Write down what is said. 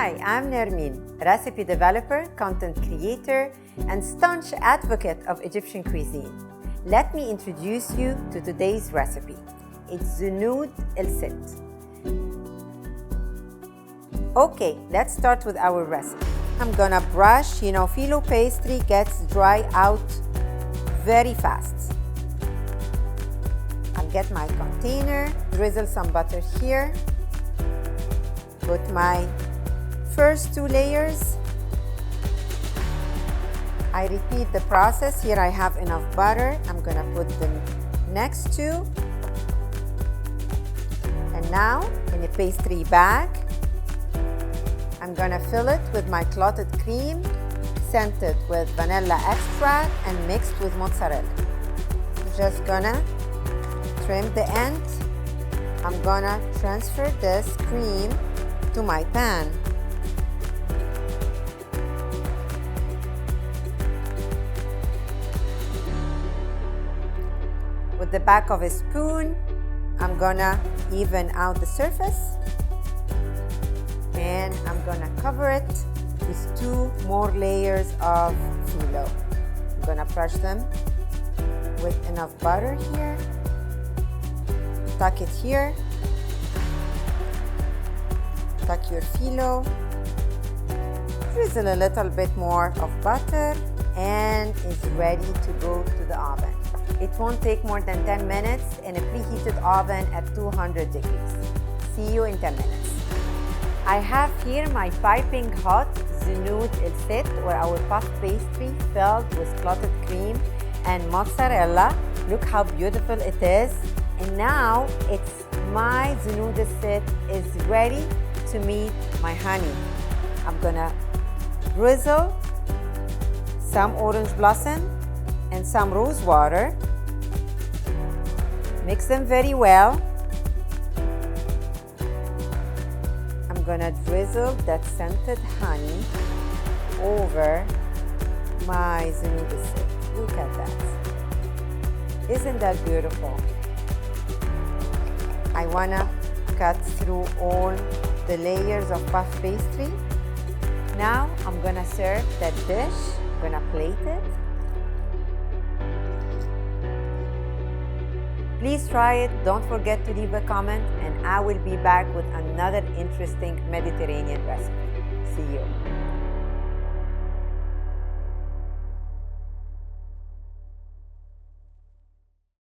Hi, I'm Nermin, recipe developer, content creator, and staunch advocate of Egyptian cuisine. Let me introduce you to today's recipe. It's Znoud El Sit. Okay, let's start with our recipe. I'm gonna brush, phyllo pastry gets dry out very fast. I'll get my container, drizzle some butter here, put my first 2 layers. I repeat the process. Here I have enough butter. I'm gonna put the next 2. And now in a pastry bag, I'm gonna fill it with my clotted cream, scented with vanilla extract and mixed with mozzarella. I'm just gonna trim the end. I'm gonna transfer this cream to my pan. With the back of a spoon, I'm gonna even out the surface, and I'm gonna cover it with 2 more layers of phyllo. I'm gonna brush them with enough butter here, tuck it here, tuck your phyllo, drizzle a little bit more of butter, and it's ready to go to the oven. It won't take more than 10 minutes in a preheated oven at 200 degrees. See you in 10 minutes. I have here my piping hot Zenoud El Sit, or our puff pastry filled with clotted cream and mozzarella. Look how beautiful it is. And now my Zenoud El Sit is ready to meet my honey. I'm gonna drizzle some orange blossom and some rose water. Mix them very well. I'm gonna drizzle that scented honey over my Znoud El Sit. Look at that. Isn't that beautiful? I wanna cut through all the layers of puff pastry. Now I'm gonna serve that dish. I'm gonna plate it. Please try it, don't forget to leave a comment, and I will be back with another interesting Mediterranean recipe.